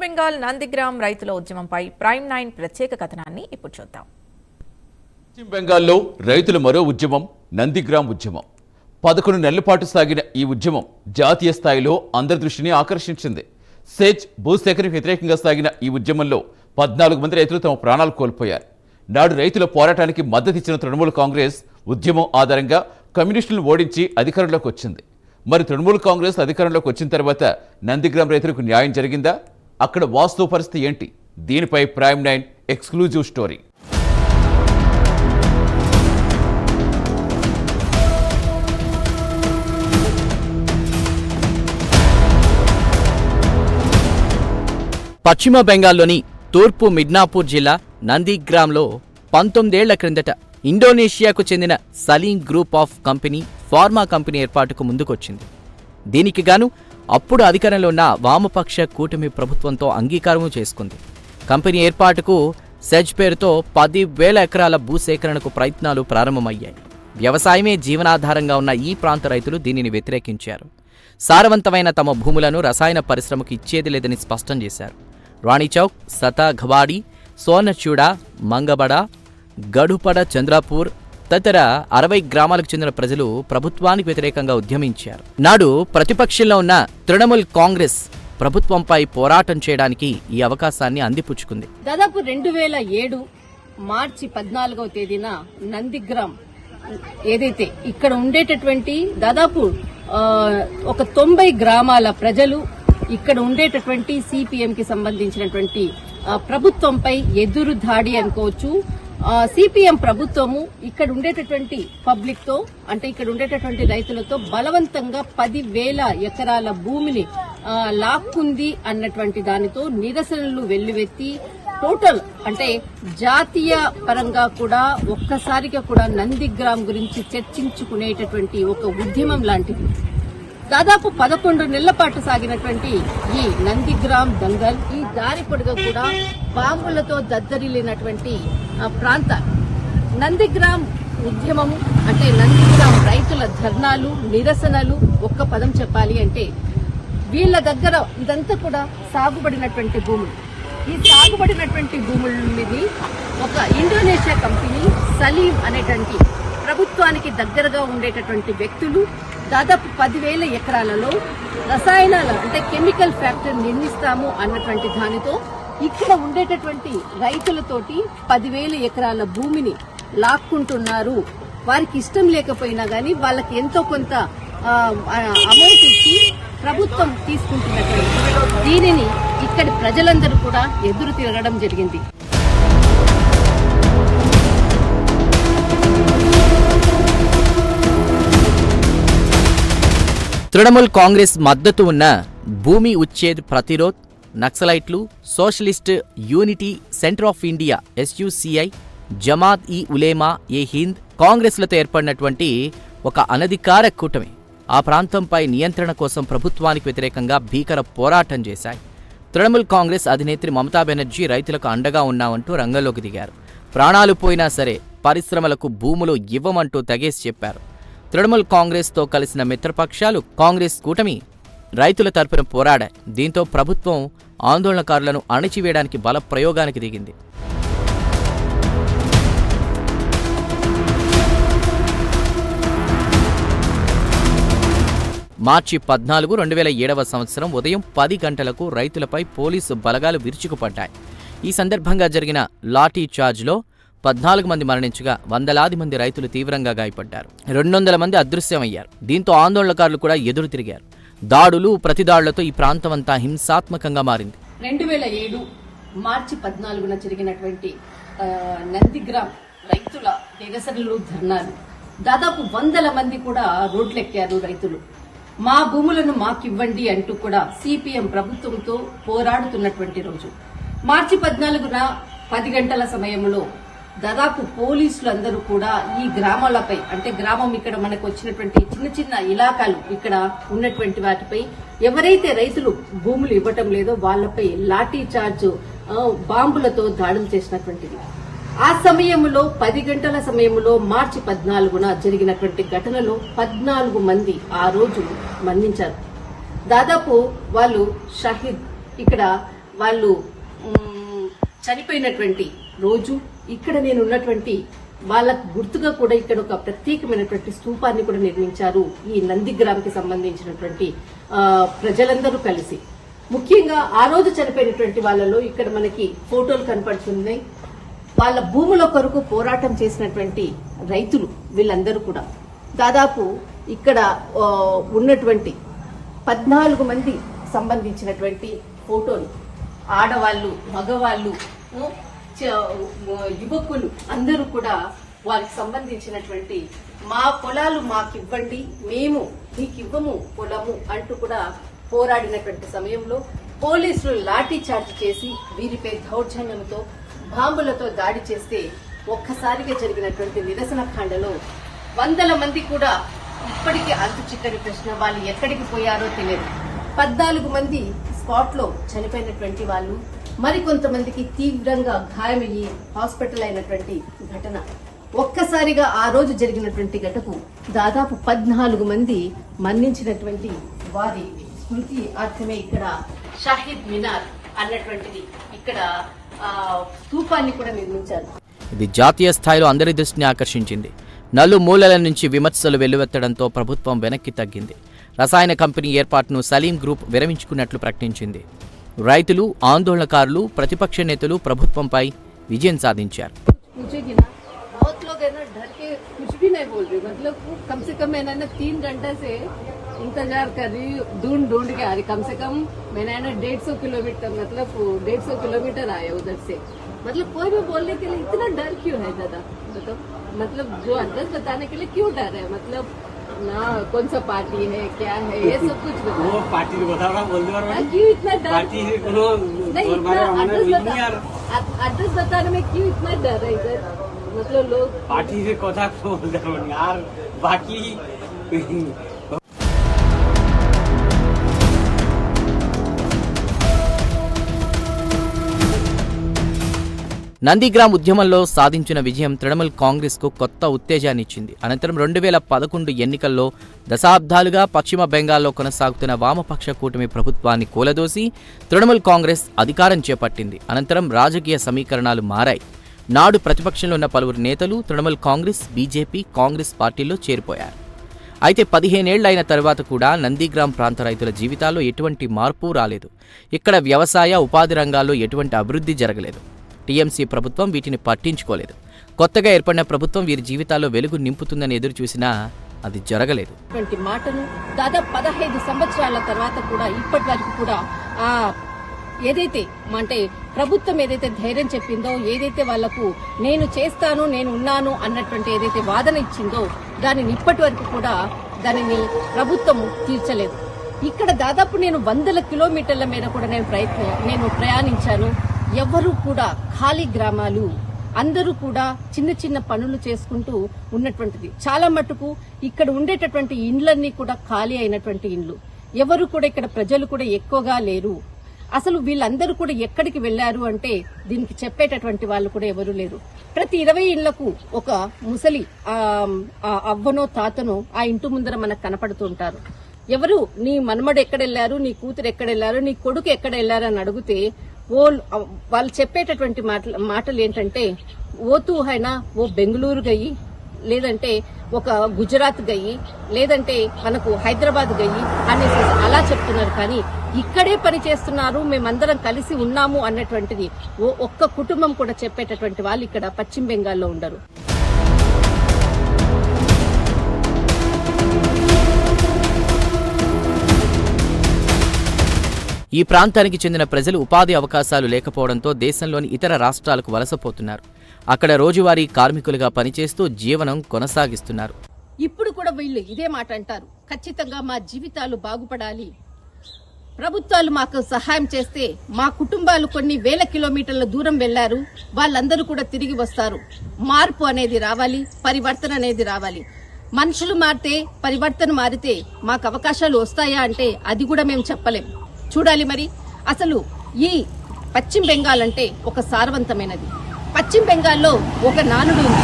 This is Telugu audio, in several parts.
బెంగాల్ నందిగ్రామ్ రైతుల ఉద్యమంపై ప్రైమ్ 9 ప్రత్యేక కథనాన్ని ఇప్పుడు చూద్దాం. పశ్చిమ బెంగాల్లో రైతుల మరో ఉద్యమం నందిగ్రామ్ ఉద్యమం. 11 నెలల పాటు సాగిన ఈ ఉద్యమం జాతీయ స్థాయిలో అందరి దృష్టిని ఆకర్షించింది. సేజ్ భూసేకరణకు వ్యతిరేకంగా సాగిన ఈ ఉద్యమంలో 14 మంది రైతులు తమ ప్రాణాలు కోల్పోయారు. నాడు రైతుల పోరాటానికి మద్దతిచ్చిన తృణమూల్ కాంగ్రెస్ ఉద్యమం ఆధారంగా కమ్యూనిస్టులను ఓడించి అధికారంలోకి వచ్చింది. మరి తృణమూల్ కాంగ్రెస్ అధికారంలోకి వచ్చిన తర్వాత నందిగ్రామ్ రైతులకు న్యాయం జరిగిందా? అక్కడ వాస్తవ పరిస్థితి ఏంటి? దీనిపై ప్రైమ్ 9 ఎక్స్క్లూజివ్ స్టోరీ. పశ్చిమ బెంగాల్లోని తూర్పు మిడ్నాపూర్ జిల్లా నందిగ్రామ్లో 19 ఏళ్ల క్రిందట ఇండోనేషియాకు చెందిన Salim group of company pharma company ఏర్పాటుకు ముందుకొచ్చింది. దీనికి గాను అప్పుడు అధికారంలో ఉన్న వామపక్ష కూటమి ప్రభుత్వంతో అంగీకారము చేసుకుంది. కంపెనీ ఏర్పాటుకు సెజ్ పేరుతో 10,000 ఎకరాల భూసేకరణకు ప్రయత్నాలు ప్రారంభమయ్యాయి. వ్యవసాయమే జీవనాధారంగా ఉన్న ఈ ప్రాంత రైతులు దీనిని వ్యతిరేకించారు. సారవంతమైన తమ భూములను రసాయన పరిశ్రమకు ఇచ్చేది లేదని స్పష్టం చేశారు. రాణిచౌక్, సతాఘవాడి, సోనచూడ, మంగబడ, గడుపడ, చంద్రపూర్ తదితర 60 గ్రామాలకు చెందిన ప్రజలు ప్రభుత్వానికి వ్యతిరేకంగా ఉద్యమించారు. నాడు ప్రతిపక్షంలో ఉన్న తృణమూల్ కాంగ్రెస్ ప్రభుత్వంపై పోరాటం చేయడానికి ఈ అవకాశాన్ని అందిపుచ్చుకుంది. దాదాపు 2007 మార్చి 14వ తేదీన నందిగ్రామ్ ఏదైతే ఇక్కడ ఉండేటటువంటి దాదాపు ఒక 90 గ్రామాల ప్రజలు ఇక్కడ ఉండేటటువంటి సిపిఎం కి సంబంధించినటువంటి ప్రభుత్వంపై ఎదురు దాడి అనుకోవచ్చు. సిపిఎం ప్రభుత్వము ఇక్కడ ఉండేటటువంటి పబ్లిక్ తో అంటే ఇక్కడ ఉండేటటువంటి రైతులతో బలవంతంగా 10,000 ఎకరాల భూమిని లాక్కుంది అన్నటువంటి దానితో నిరసనలు వెల్లువెత్తి టోటల్ అంటే జాతీయ పరంగా కూడా ఒక్కసారిగా కూడా నందిగ్రామ్ గురించి చర్చించుకునేటటువంటి ఒక ఉద్యమం లాంటిది. దాదాపు 11 నెలల పాటు సాగినటువంటి ఈ నందిగ్రామ్ దంగల్ ఈ దారి పొడుగా కూడా బాంబులతో దద్దరిల్లినటువంటి ప్రాంత నందిగ్రామ్ ఉద్యమము అంటే నందిగ్రామ్ రైతుల ధర్నాలు, నిరసనలు ఒక్క పదం చెప్పాలి అంటే వీళ్ళ దగ్గర ఇదంతా కూడా సాగుబడినటువంటి భూములు. ఈ సాగుబడినటువంటి భూముల మీద ఒక ఇండోనేషియా కంపెనీ సలీం అనేటువంటి ప్రభుత్వానికి దగ్గరగా ఉండేటటువంటి వ్యక్తులు దాదాపు 10,000 ఎకరాలలో రసాయనాల అంటే కెమికల్ ఫ్యాక్టరీ నిర్మిస్తాము అన్నటువంటి దానితో ఇక్కడ ఉండేటటువంటి రైతులతోటి 10,000 ఎకరాల భూమిని లాక్కుంటున్నారు. వారికి ఇష్టం లేకపోయినా గానీ వాళ్ళకి ఎంతో కొంత అమౌంట్ ఇచ్చి ప్రభుత్వం తీసుకుంటున్నటువంటి దీనిని ఇక్కడి ప్రజలందరూ కూడా ఎదురు తిరగడం జరిగింది. తృణమూల్ కాంగ్రెస్ మద్దతు ఉన్న భూమి ఉచ్ఛేద్ ప్రతిరోధ్, నక్సలైట్లు, socialist unity centre of India SUCI, Jamaat ఈ ఉలేమా ఏ హింద్ కాంగ్రెస్లతో ఏర్పడినటువంటి ఒక అనధికార కూటమి ఆ ప్రాంతంపై నియంత్రణ కోసం ప్రభుత్వానికి వ్యతిరేకంగా భీకర పోరాటం చేశాయి. తృణమూల్ కాంగ్రెస్ అధినేత్రి మమతా బెనర్జీ రైతులకు అండగా ఉన్నామంటూ రంగంలోకి దిగారు. ప్రాణాలు పోయినా సరే పరిశ్రమలకు భూములు ఇవ్వమంటూ తెగేసి చెప్పారు. తృణమూల్ కాంగ్రెస్తో కలిసిన మిత్రపక్షాలు కాంగ్రెస్ కూటమి రైతుల తరపున పోరాడాయి. దీంతో ప్రభుత్వం ఆందోళనకారులను అణిచివేయడానికి బల ప్రయోగానికి దిగింది. మార్చి 14, 2007వ సంవత్సరం ఉదయం 10 గంటలకు రైతులపై పోలీసు బలగాలు విరుచుకుపడ్డాయి. ఈ సందర్భంగా జరిగిన లాఠీ చార్జ్లో 14 మంది మరణించగా వందలాది మంది రైతులు తీవ్రంగా గాయపడ్డారు. 200 మంది అదృశ్యమయ్యారు. దీంతో ఆందోళనకారులు కూడా ఎదురు తిరిగారు. దాడులు, ప్రతిదాడులతో ఈ ప్రాంతమంతా హింసాత్మకంగా మారింది. 2007 మార్చి 14న జరిగినటువంటి నందిగ్రామ్ రైతుల నిరసనలు, ధర్నాలు దాదాపు 100 మంది కూడా రోడ్లెక్కారు. రైతులు మా భూములను మాకివ్వండి అంటూ కూడా సిపిఎం ప్రభుత్వంతో పోరాడుతున్నటువంటి రోజు మార్చి 14న 10 గంటల సమయంలో దాదాపు పోలీసులు అందరూ కూడా ఈ గ్రామాలపై అంటే గ్రామం ఇక్కడ మనకు వచ్చినటువంటి చిన్న చిన్న ఇలాకాలు ఇక్కడ ఉన్నటువంటి వాటిపై ఎవరైతే రైతులు భూములు ఇవ్వటం లేదో వాళ్లపై లాఠీ చార్జ్ బాంబులతో దాడులు చేసినటువంటిది. ఆ సమయంలో 10 గంటల సమయంలో మార్చి 14న జరిగినటువంటి ఘటనలో 14 మంది ఆ రోజు మరణించారు. దాదాపు వాళ్ళు షహీద్ ఇక్కడ వాళ్ళు చనిపోయినటువంటి రోజు ఇక్కడ నేను ఉన్నటువంటి వాళ్ళకు గుర్తుగా కూడా ఇక్కడ ఒక ప్రత్యేకమైనటువంటి స్తూపాన్ని కూడా నిర్మించారు ఈ నందిగ్రామ్కి సంబంధించినటువంటి ప్రజలందరూ కలిసి. ముఖ్యంగా ఆ రోజు చనిపోయినటువంటి వాళ్ళలో ఇక్కడ మనకి ఫోటోలు కనపడుతున్నాయి. వాళ్ళ భూముల కొరకు పోరాటం చేసినటువంటి రైతులు వీళ్ళందరూ కూడా దాదాపు ఇక్కడ ఉన్నటువంటి 14 మంది సంబంధించినటువంటి ఫోటోలు, ఆడవాళ్ళు, మగవాళ్ళు, యువకులు అందరూ కూడా వారికి సంబంధించినటువంటి మా పొలాలు మాకివ్వండి, మేము మీకివ్వము పొలము అంటూ కూడా పోరాడినటువంటి సమయంలో పోలీసులు లాఠీ చార్జ్ చేసి వీరిపై దౌర్జన్యంతో బాంబులతో దాడి చేస్తే ఒక్కసారిగా జరిగినటువంటి నిరసన కాండలో 100 మంది కూడా ఇప్పటికీ అంతు చిక్కని ప్రశ్న, వాళ్ళు ఎక్కడికి పోయారో తెలియదు. 14 మంది స్పాట్ లో చనిపోయినటువంటి వాళ్ళు, మరికొంతమందికి తీవ్రంగా గాయమయ్యి హాస్పిటల్ అయినటువంటి ఘటన. ఒక్కసారిగా ఆ రోజు జరిగినటువంటి ఘటకు దాదాపు 14 మంది మరణించినటువంటి వారి స్మృతి అర్థమే ఇక్కడ షాహిద్ మినార్ అన్నటువంటిది ఇక్కడ స్తూపాన్ని కూడా నిర్మించారు. ఇది జాతీయ స్థాయిలో అందరి దృష్టిని ఆకర్షించింది. నలుమూలల నుంచి విమర్శలు వెల్లువెత్తడంతో ప్రభుత్వం వెనక్కి తగ్గింది. రసాయన కంపెనీ ఏర్పాటును సలీం గ్రూప్ విరమించుకున్నట్లు ప్రకటించింది. రైతులు, ఆందోళనకారులు, ప్రతిపక్ష నేతలు ప్రభుత్వంపై విజయం సాధించారు. इंतजार कर रही ढूंढ के आ रही. कम से कम मैंने 150 किलोमीटर मतलब 150 किलोमीटर आए उधर से. मतलब कोई भी बोलने के लिए इतना डर क्यों है दादा? मतलब जो एड्रेस बताने के लिए क्यों डर है? मतलब ना कौन सा पार्टी है, क्या है, ये सब कुछ बताओ. वो पार्टी बता रहा बोल दे क्यों इतना डर? पार्टी एड्रेस बताने में क्यों इतना डर है इधर? मतलब लोग पार्टी से कथा बोल यार बाकी. నందిగ్రామ్ ఉద్యమంలో సాధించిన విజయం తృణమూల్ కాంగ్రెస్కు కొత్త ఉత్తేజాన్నిచ్చింది. అనంతరం 2011 ఎన్నికల్లో దశాబ్దాలుగా పశ్చిమ బెంగాల్లో కొనసాగుతున్న వామపక్ష కూటమి ప్రభుత్వాన్ని కూలదోసి తృణమూల్ కాంగ్రెస్ అధికారం చేపట్టింది. అనంతరం రాజకీయ సమీకరణాలు మారాయి. నాడు ప్రతిపక్షంలో ఉన్న పలువురు నేతలు తృణమూల్ కాంగ్రెస్, బీజేపీ, కాంగ్రెస్ పార్టీల్లో చేరిపోయారు. అయితే 15 ఏళ్లు అయిన తర్వాత కూడా నందిగ్రామ్ ప్రాంత రైతుల జీవితాల్లో ఎటువంటి మార్పు రాలేదు. ఇక్కడ వ్యవసాయ, ఉపాధి రంగాల్లో ఎటువంటి అభివృద్ధి జరగలేదు. టీఎంసీ ప్రభుత్వం వీటిని పట్టించుకోలేదు. కొత్తగా ఏర్పడిన ప్రభుత్వం వీరి జీవితాల్లో వెలుగు నింపుతుందని ఎదురు చూసినా అది జరగలేదు. మాటను దాదాపు 15 సంవత్సరాల తర్వాత కూడా ఇప్పటి వరకు కూడా ఏదైతే అంటే ప్రభుత్వం ఏదైతే ధైర్యం చెప్పిందో, ఏదైతే వాళ్లకు నేను చేస్తాను, నేను ఉన్నాను అన్నటువంటి ఏదైతే వాదన ఇచ్చిందో దానిని ఇప్పటి వరకు కూడా దానిని ప్రభుత్వం తీర్చలేదు. ఇక్కడ దాదాపు నేను 100 కిలోమీటర్ల మేర కూడా నేను ప్రయాణించాను. ఎవరు కూడా ఖాళీ గ్రామాలు, అందరూ కూడా చిన్న చిన్న పనులు చేసుకుంటూ ఉన్నటువంటిది. చాలా మటుకు ఇక్కడ ఉండేటటువంటి ఇండ్లన్నీ కూడా ఖాళీ అయినటువంటి ఇండ్లు. ఎవరు కూడా ఇక్కడ ప్రజలు కూడా ఎక్కువగా లేరు. అసలు వీళ్ళందరూ కూడా ఎక్కడికి వెళ్లారు అంటే దీనికి చెప్పేటటువంటి వాళ్ళు కూడా ఎవరు లేరు. ప్రతి 20 ఇళ్లకు ఒక ముసలి అవ్వనో తాతనో ఆ ఇంటి ముందర మనకు కనపడుతూ ఉంటారు. ఎవరు నీ మనమడు ఎక్కడెళ్లారు, నీ కూతురు ఎక్కడెళ్లారు, నీ కొడుకు ఎక్కడెళ్లారు అని అడిగితే వాళ్ళు చెప్పేటటువంటి మాటలు ఏంటంటే, ఓ తూ హైనా ఓ బెంగళూరు గయి, లేదంటే ఒక గుజరాత్ గయి, లేదంటే మనకు హైదరాబాద్ గయి అనేసి అలా చెప్తున్నారు. కానీ ఇక్కడే పని చేస్తున్నారు, మేమందరం కలిసి ఉన్నాము అన్నటువంటిది ఒక్క కుటుంబం కూడా చెప్పేటటువంటి వాళ్ళు ఇక్కడ పశ్చిమ బెంగాల్లో ఉండరు. ఈ ప్రాంతానికి చెందిన ప్రజలు ఉపాధి అవకాశాలు లేకపోవడంతో దేశంలోని ఇతర రాష్ట్రాలకు వలసపోతున్నారు. అక్కడ రోజువారీ కార్మికులుగా పనిచేస్తూ జీవనం కొనసాగిస్తున్నారు. ఇప్పుడు కూడా వీళ్ళు ఇదే మాట అంటారు, ఖచ్చితంగా మా జీవితాలు బాగుపడాలి, ప్రభుత్వాలు మాకు సహాయం చేస్తే మా కుటుంబాలు కొన్ని వేల కిలోమీటర్ల దూరం వెళ్లారు, వాళ్ళందరూ కూడా తిరిగి వస్తారు. మార్పు అనేది రావాలి, పరివర్తన అనేది రావాలి. మనుషులు మారితే, పరివర్తన మారితే మాకు అవకాశాలు వస్తాయా అంటే అది కూడా మేము చెప్పలేం. చూడాలి మరి. అసలు ఈ పశ్చిమ బెంగాల్ అంటే ఒక సారవంతమైనది. పశ్చిమ బెంగాల్లో ఒక నానుడు ఉంది.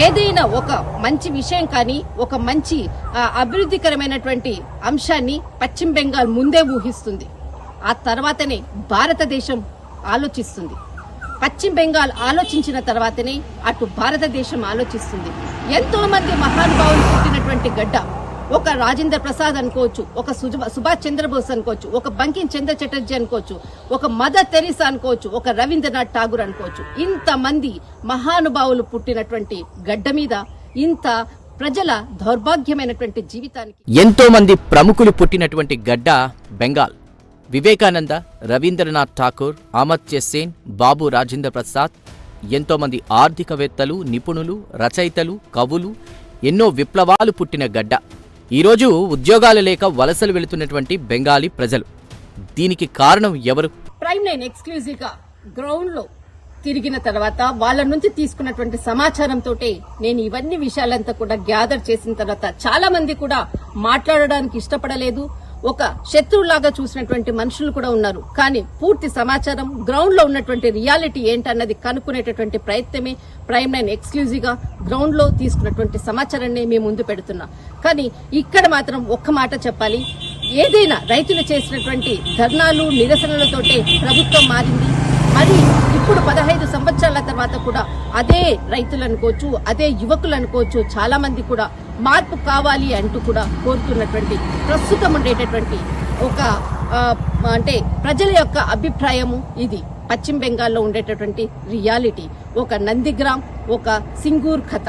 ఏదైనా ఒక మంచి విషయం కానీ, ఒక మంచి అభివృద్ధికరమైనటువంటి అంశాన్ని పశ్చిమ బెంగాల్ ముందే ఊహిస్తుంది. ఆ తర్వాతనే భారతదేశం ఆలోచిస్తుంది. పశ్చిమ బెంగాల్ ఆలోచించిన తర్వాతనే అటు భారతదేశం ఆలోచిస్తుంది. ఎంతో మంది మహానుభావులు పుట్టినటువంటి గడ్డ. ఒక రాజేంద్ర ప్రసాద్ అనుకోవచ్చు, ఒక సుభాష్ చంద్రబోస్ అనుకోవచ్చు, ఒక బంకిం చంద్ర చటర్జీ అనుకోవచ్చు, ఒక మదర్ తెరీసా అనుకోవచ్చు, ఒక రవీంద్రనాథ్ ఠాగూర్ అనుకోవచ్చు. ఇంతమంది మహానుభావులు పుట్టినటువంటి గడ్డ మీద ఇంత ప్రజల దౌర్భాగ్యమైనటువంటి జీవితానికి ఎంతో మంది ప్రముఖులు పుట్టినటువంటి గడ్డ బెంగాల్. వివేకానంద, రవీంద్రనాథ్ ఠాకూర్, అమర్త్య సేన్, బాబు రాజేంద్ర ప్రసాద్, ఎంతో మంది ఆర్థికవేత్తలు, నిపుణులు, రచయితలు, కవులు, ఎన్నో విప్లవాలు పుట్టిన గడ్డ. ఈరోజు ఉద్యోగాలు లేక వలసలు వెళుతున్నటువంటి బెంగాలీ ప్రజలు. దీనికి కారణం ఎవరు? ప్రైమ్ 9 ఎక్స్క్లూజివ్ గా గ్రౌండ్ లో తిరిగిన తర్వాత వాళ్ళ నుంచి తీసుకున్నటువంటి సమాచారంతో నేను ఇవన్నీ విషయాలంతా కూడా గ్యాదర్ చేసిన తర్వాత చాలా మంది కూడా మాట్లాడడానికి ఇష్టపడలేదు. ఒక శత్రువులాగా చూసినటువంటి మనుషులు కూడా ఉన్నారు. కానీ పూర్తి సమాచారం గ్రౌండ్ లో ఉన్నటువంటి రియాలిటీ ఏంటన్నది కనుక్కునేటటువంటి ప్రయత్నమే ప్రైమ్ 9 ఎక్స్క్లూజివ్ గా గ్రౌండ్ లో తీసుకున్నటువంటి సమాచారాన్ని మేము ముందు పెడుతున్నాం. కానీ ఇక్కడ మాత్రం ఒక్క మాట చెప్పాలి, ఏదైనా రైతులు చేసినటువంటి ధర్నాలు, నిరసనలతోటే ప్రభుత్వం మారింది. మరి ఇప్పుడు 15 సంవత్సరాల తర్వాత కూడా అదే రైతులు అనుకోవచ్చు, అదే యువకులు అనుకోవచ్చు, చాలా మంది కూడా మార్పు కావాలి అంటూ కూడా కోరుతున్నటువంటి ప్రస్తుతం ఉండేటటువంటి ఒక అంటే ప్రజల యొక్క అభిప్రాయము ఇది. పశ్చిమ బెంగాల్లో ఉండేటటువంటి రియాలిటీ ఒక నందిగ్రామ్, ఒక సింగూర్ కథ.